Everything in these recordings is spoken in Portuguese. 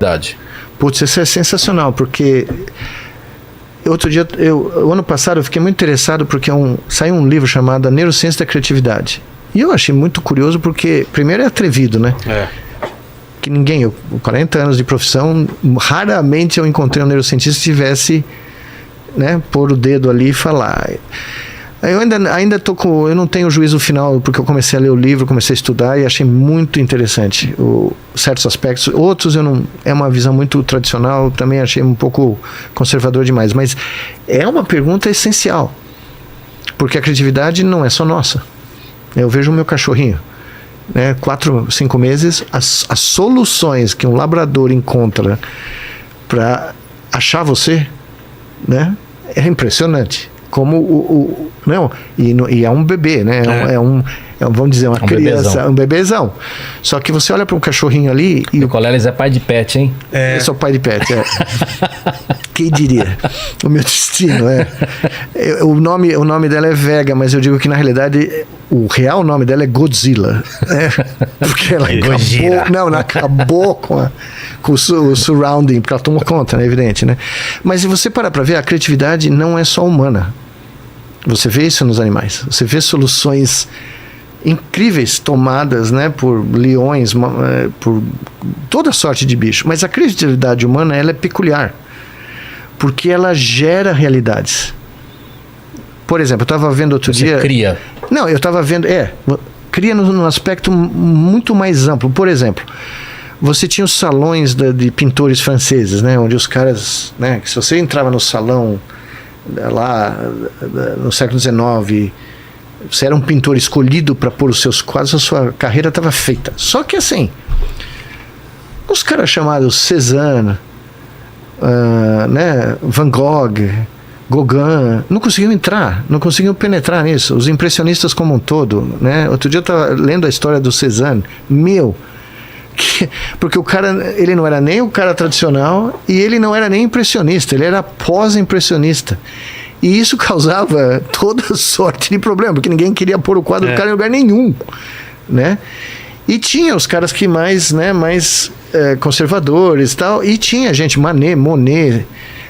criatividade? Putz, isso é sensacional, porque outro dia, o ano passado, eu fiquei muito interessado porque saiu um livro chamado A Neurociência da Criatividade. E eu achei muito curioso porque, primeiro, é atrevido, né? Que ninguém, eu, 40 anos de profissão, raramente eu encontrei um neurocientista que tivesse, né, pôr o dedo ali e falar. Eu ainda tô com, eu não tenho juízo final, porque eu comecei a ler o livro, comecei a estudar e achei muito interessante certos aspectos. Outros é uma visão muito tradicional, também achei um pouco conservador demais, mas é uma pergunta essencial, porque a criatividade não é só nossa. Eu vejo o meu cachorrinho, né, 4, 5 meses, as soluções que um labrador encontra para achar você, né, é impressionante. Como não, e é um bebê, né? Vamos dizer, uma criança, um bebezão. Só que você olha para um cachorrinho ali e o Coleles é pai de pet, hein? Eu sou pai de pet, Quem diria? O meu destino, o nome dela é Vega, mas eu digo que na realidade o real nome dela é Godzilla, porque ela acabou com o surrounding, porque ela tomou conta, né? Evidente, né? Mas se você parar para ver, a criatividade não é só humana. Você vê isso nos animais. Você vê soluções incríveis tomadas, né, por leões, por toda sorte de bicho. Mas a criatividade humana, ela é peculiar, porque ela gera realidades. Por exemplo, eu estava vendo outro dia... Você cria. Não, eu estava vendo... Cria num aspecto muito mais amplo. Por exemplo, você tinha os salões de pintores franceses, né, onde os caras... Né, que se você entrava no salão lá no século XIX, você era um pintor escolhido para pôr os seus quadros, a sua carreira estava feita. Só que assim, os caras chamados Cézanne, né, Van Gogh, Gauguin, não conseguiam entrar, não conseguiam penetrar nisso. Os impressionistas como um todo, né? Outro dia eu estava lendo a história do Cézanne, porque o cara, ele não era nem o cara tradicional e ele não era nem impressionista, ele era pós-impressionista. E isso causava toda sorte de problema, porque ninguém queria pôr o quadro do cara em lugar nenhum, né? E tinha os caras que mais conservadores e tal, e tinha gente, Manet, Monet,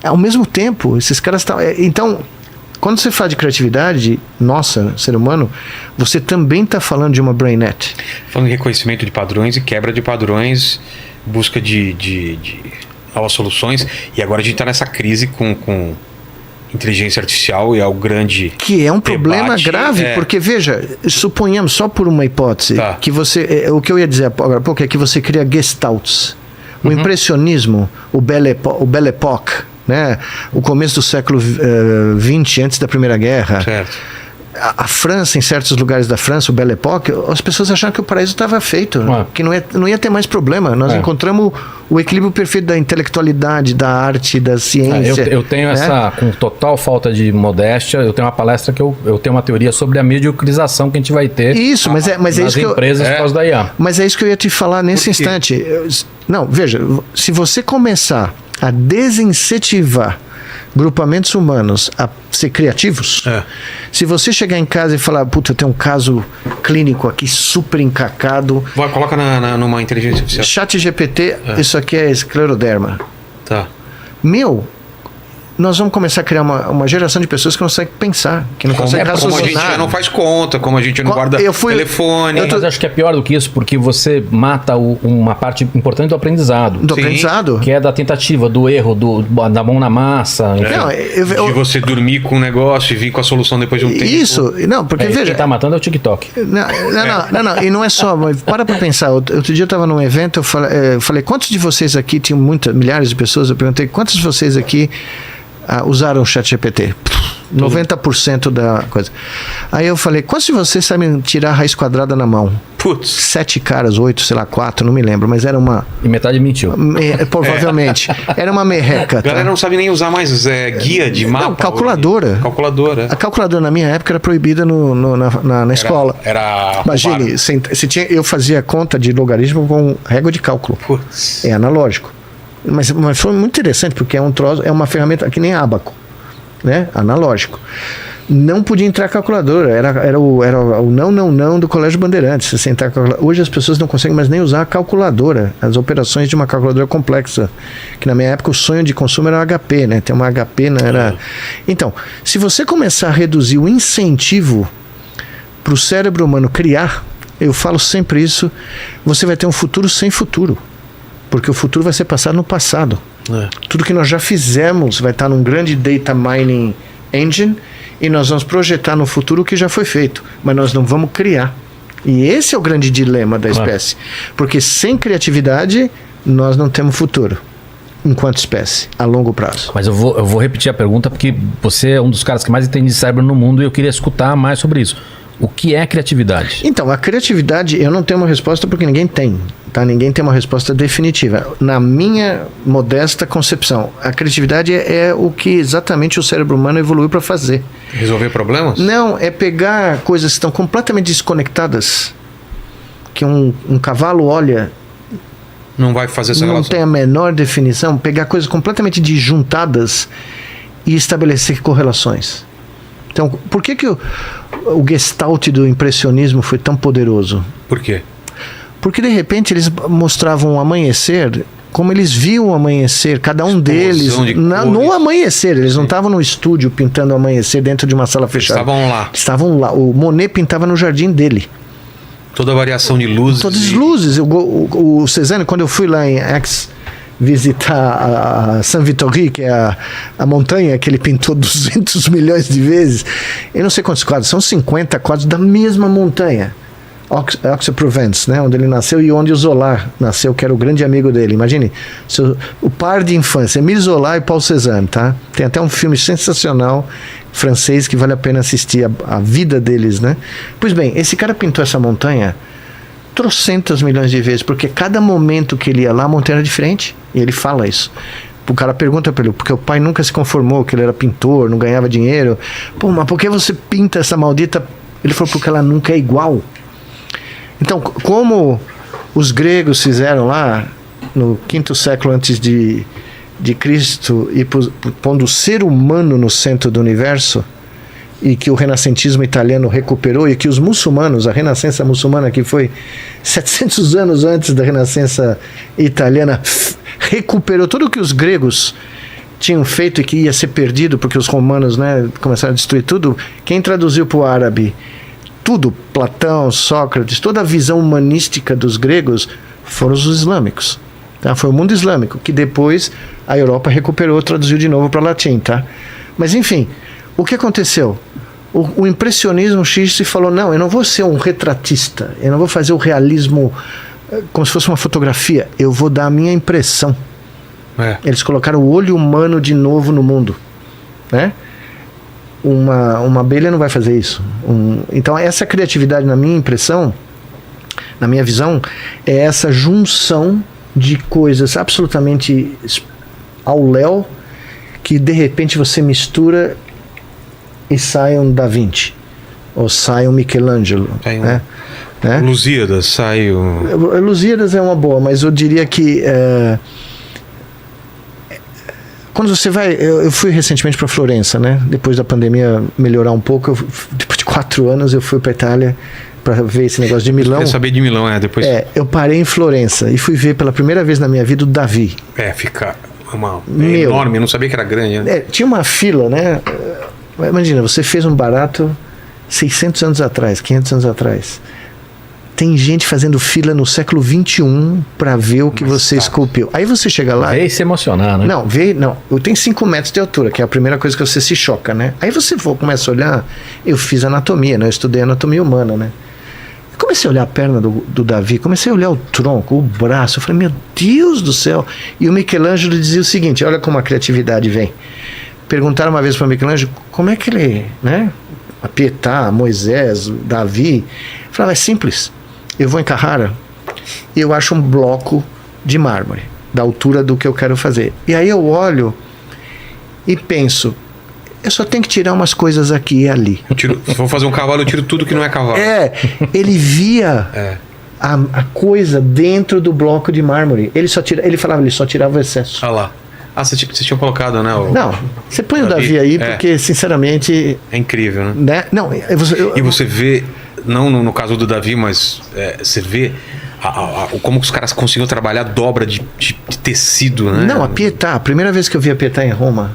ao mesmo tempo, esses caras estavam... Então, quando você fala de criatividade, nossa, ser humano, você também está falando de uma brainnet. Falando de reconhecimento de padrões e quebra de padrões, busca de novas soluções. E agora a gente está nessa crise com inteligência artificial e é o grande que é um problema grave, porque veja, suponhamos só por uma hipótese, que você, o que eu ia dizer agora há pouco é que você cria gestalts. O impressionismo, o Belle Époque, né? O começo do século XX, antes da Primeira Guerra. Certo. A França, em certos lugares da França, o Belle Époque, as pessoas acharam que o paraíso estava feito, que não ia ter mais problema. Nós encontramos o equilíbrio perfeito da intelectualidade, da arte, da ciência. Eu tenho essa, com total falta de modéstia, eu tenho uma palestra que eu tenho uma teoria sobre a mediocrização que a gente vai ter. Isso, mas é isso que empresas por causa da IA. Mas é isso que eu ia te falar nesse instante. Não, veja, se você começar a desincentivar grupamentos humanos a ser criativos, se você chegar em casa e falar, puta, eu tenho um caso clínico aqui super encacado, coloca numa inteligência artificial, ChatGPT, isso aqui é escleroderma, nós vamos começar a criar uma geração de pessoas que não conseguem pensar, que não conseguem raciocinar. Como a gente já não faz conta, como a gente não guarda telefone. Mas acho que é pior do que isso, porque você mata uma parte importante do aprendizado. Que é da tentativa, do erro, da mão na massa. De você dormir com um negócio e vir com a solução depois de um tempo. Isso, não, porque veja... Quem tá matando é o TikTok. Não, e não é só, mas para pensar. Outro dia eu estava num evento, eu falei, quantos de vocês aqui, tinham milhares de pessoas, eu perguntei, quantos de vocês aqui usaram o ChatGPT? 90% da coisa. Aí eu falei, quantos de vocês sabem tirar a raiz quadrada na mão? 7 caras, 8, sei lá, 4, não me lembro, mas era uma... E metade mentiu. Provavelmente. Era uma merreca. A galera não sabe nem usar mais guia de mapa. Não, calculadora. A calculadora na minha época era proibida na escola. Imagine, eu fazia conta de logaritmo com régua de cálculo. É analógico. Mas foi muito interessante, porque é uma ferramenta que nem ábaco, né? Analógico. não podia entrar calculadora. Era o não do Colégio Bandeirantes. Você entrar hoje as pessoas não conseguem mais nem usar a calculadora. As operações de uma calculadora complexa. Que na minha época o sonho de consumo era o HP, né? Tem uma HP, não era... Então, se você começar a reduzir o incentivo para o cérebro humano criar, eu falo sempre isso, você vai ter um futuro sem futuro. Porque o futuro vai ser passado no passado. Tudo que nós já fizemos vai estar num grande data mining engine e nós vamos projetar no futuro o que já foi feito, mas nós não vamos criar. E esse é o grande dilema da espécie. Porque sem criatividade nós não temos futuro enquanto espécie, a longo prazo. Mas eu vou repetir a pergunta porque você é um dos caras que mais entende de cérebro no mundo e eu queria escutar mais sobre isso. O que é criatividade? Então, a criatividade, eu não tenho uma resposta porque ninguém tem, tá? Ninguém tem uma resposta definitiva. Na minha modesta concepção, a criatividade é o que exatamente o cérebro humano evoluiu para fazer. Resolver problemas? Não, é pegar coisas que estão completamente desconectadas, que um cavalo olha... Não vai fazer essa relação. Não tem a menor definição. Pegar coisas completamente disjuntadas e estabelecer correlações. Então, por que o Gestalt do impressionismo foi tão poderoso? Por quê? Porque, de repente, eles mostravam o amanhecer, como eles viam o amanhecer, cada um deles, no amanhecer. Eles não estavam no estúdio pintando o amanhecer dentro de uma sala fechada. Estavam lá. O Monet pintava no jardim dele. Toda a variação de luzes. Todas as luzes. O Cézanne, quando eu fui lá em Aix visitar a Saint-Vittory, que é a montanha que ele pintou 200 milhões de vezes, eu não sei quantos quadros, são 50 quadros da mesma montanha, Aix-en-Provence, né, onde ele nasceu e onde o Zola nasceu, que era o grande amigo dele. Imagine, o par de infância, Émile Zola e Paul Cézanne, tá? Tem até um filme sensacional francês que vale a pena assistir, a vida deles, né? Pois bem, esse cara pintou essa montanha trocentas milhões de vezes, porque cada momento que ele ia lá, a montanha era diferente, e ele fala isso. O cara pergunta para ele, porque o pai nunca se conformou, que ele era pintor, não ganhava dinheiro. Pô, mas por que você pinta essa maldita... Ele falou, porque ela nunca é igual. Então, como os gregos fizeram lá, no 5º século antes de Cristo, e pondo o ser humano no centro do universo, e que o renascentismo italiano recuperou, e que os muçulmanos, a renascença muçulmana, que foi 700 anos antes da renascença italiana, recuperou tudo o que os gregos tinham feito e que ia ser perdido, porque os romanos, né, começaram a destruir tudo. Quem traduziu para o árabe tudo, Platão, Sócrates, toda a visão humanística dos gregos, foram os islâmicos. Tá? Foi o mundo islâmico, que depois a Europa recuperou, traduziu de novo para latim. Tá? Mas enfim, o que aconteceu? O impressionismo X se falou, não, eu não vou ser um retratista, eu não vou fazer o realismo como se fosse uma fotografia, eu vou dar a minha impressão. Eles colocaram o olho humano de novo no mundo, né? Uma abelha não vai fazer isso. Então essa criatividade, na minha impressão, na minha visão, é essa junção de coisas absolutamente ao léu, que de repente você mistura e sai um Da Vinci, ou sai um Michelangelo, né? Lusíadas, sai um... Lusíadas é uma boa, mas eu diria que quando você vai... Eu fui recentemente para Florença, né? Depois da pandemia melhorar um pouco, depois de 4 anos eu fui para Itália para ver esse negócio de Milão. Eu saber de Milão, depois... eu parei em Florença e fui ver pela primeira vez na minha vida o Davi. Fica enorme, eu não sabia que era grande, né? Tinha uma fila, né? Imagina, você fez um barato 600 anos atrás, 500 anos atrás. Tem gente fazendo fila no século XXI para ver o que você esculpiu. Aí você chega lá... Vê e se emocionar, né? Não, eu tenho 5 metros de altura, que é a primeira coisa que você se choca, né? Aí você começa a olhar... Eu fiz anatomia, né? Eu estudei anatomia humana, né? Eu comecei a olhar a perna do Davi, comecei a olhar o tronco, o braço. Eu falei, meu Deus do céu! E o Michelangelo dizia o seguinte, olha como a criatividade vem. Perguntaram uma vez para o Michelangelo, como é que ele... né? A Pietà, Moisés, Davi... Eu falava, é simples... Eu vou em Carrara e eu acho um bloco de mármore da altura do que eu quero fazer. E aí eu olho e penso, eu só tenho que tirar umas coisas aqui e ali. Se for fazer um cavalo, eu tiro tudo que não é cavalo. Ele via a coisa dentro do bloco de mármore. Ele falava, ele só tirava o excesso. Olha lá. Vocês tinham colocado, né? Não, você põe o Davi aí, porque, sinceramente... É incrível, né? Não, e você vê, não no caso do Davi, mas você vê como os caras conseguiram trabalhar a dobra de tecido, né? Não, a Pietà, a primeira vez que eu vi a Pietà em Roma,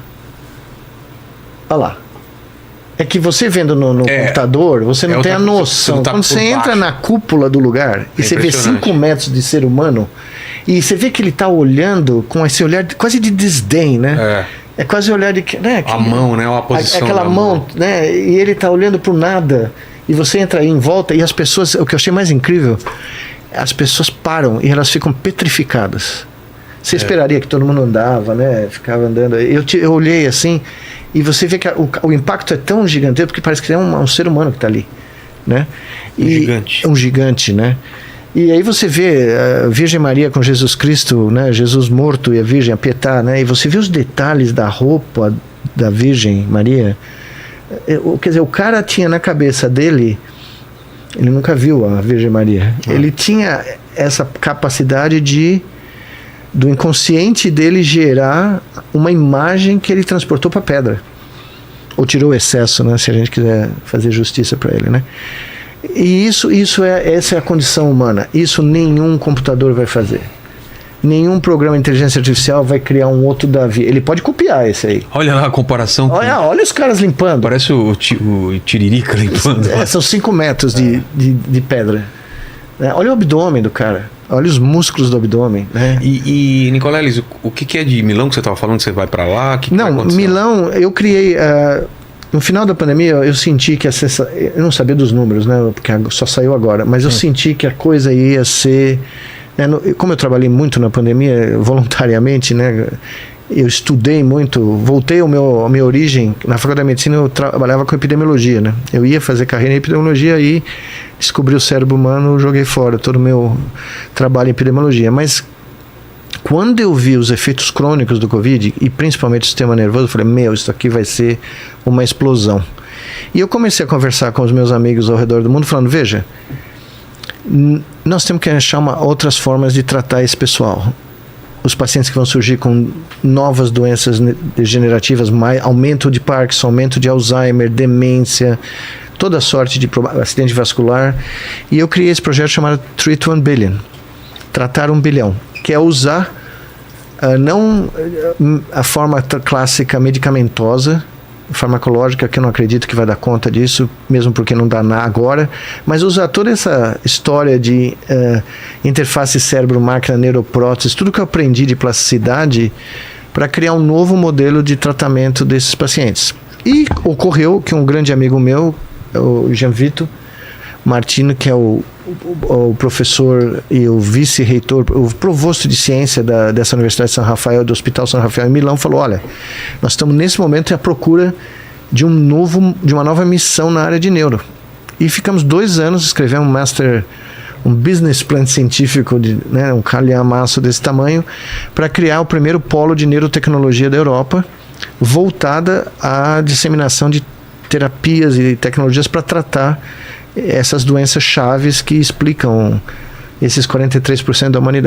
olha lá. É que você vendo no computador, você não tem a noção. Quando você entra na cúpula do lugar e você vê 5 metros de ser humano, e você vê que ele está olhando com esse olhar quase de desdém, né? É quase o olhar de... Né, a mão, né? A posição aquela mão, né? E ele está olhando para o nada. E você entra aí em volta e as pessoas... O que eu achei mais incrível, as pessoas param e elas ficam petrificadas. Você esperaria que todo mundo andava, né? Ficava andando. Eu olhei assim... E você vê que o impacto é tão gigantesco porque parece que é um ser humano que está ali, né? Gigante. Um gigante, né? E aí você vê a Virgem Maria com Jesus Cristo, né? Jesus morto e a Virgem, a Pietà, né? E você vê os detalhes da roupa da Virgem Maria. Quer dizer, o cara tinha na cabeça dele, ele nunca viu a Virgem Maria. Ele tinha essa capacidade do inconsciente dele gerar uma imagem que ele transportou para a pedra. Ou tirou o excesso, né? Se a gente quiser fazer justiça para ele, né? E essa é a condição humana. Isso nenhum computador vai fazer. Nenhum programa de inteligência artificial vai criar um outro Davi. Ele pode copiar esse aí. Olha lá a comparação. Olha os caras limpando. Parece o Tiririca limpando. São 5 metros de pedra. Olha o abdômen do cara. Olha os músculos do abdômen, né? E Nicoleles, o que é de Milão que você estava falando? Você vai para lá? Não, Milão, eu criei... no final da pandemia, eu senti que eu não sabia dos números, né? Porque só saiu agora. Mas eu senti que a coisa ia ser... Né, como eu trabalhei muito na pandemia, voluntariamente, né? Eu estudei muito, voltei à minha origem. Na faculdade de medicina eu trabalhava com epidemiologia, né? Eu ia fazer carreira em epidemiologia e descobri o cérebro humano, joguei fora todo o meu trabalho em epidemiologia. Mas quando eu vi os efeitos crônicos do Covid, e principalmente o sistema nervoso, eu falei, isso aqui vai ser uma explosão. E eu comecei a conversar com os meus amigos ao redor do mundo, falando, veja, nós temos que achar outras formas de tratar esse pessoal. Os pacientes que vão surgir com novas doenças degenerativas, aumento de Parkinson, aumento de Alzheimer, demência, toda sorte de acidente vascular. E eu criei esse projeto chamado Treat 1 Billion, tratar 1 bilhão, que é usar não a forma clássica medicamentosa, farmacológica, que eu não acredito que vai dar conta disso, mesmo porque não dá agora, mas usar toda essa história de interface cérebro-máquina, neuroprótese, tudo que eu aprendi de plasticidade para criar um novo modelo de tratamento desses pacientes. E ocorreu que um grande amigo meu, o Gianvito Martino, que é o professor e o vice-reitor, o provosto de ciência dessa Universidade de São Rafael, do Hospital São Rafael em Milão, falou, olha, nós estamos nesse momento à procura de uma nova missão na área de neuro. E ficamos 2 anos escrevendo um business plan científico, um calhamaço desse tamanho, para criar o primeiro polo de neurotecnologia da Europa, voltada à disseminação de terapias e tecnologias para tratar essas doenças chaves que explicam esses 43% da humanidade.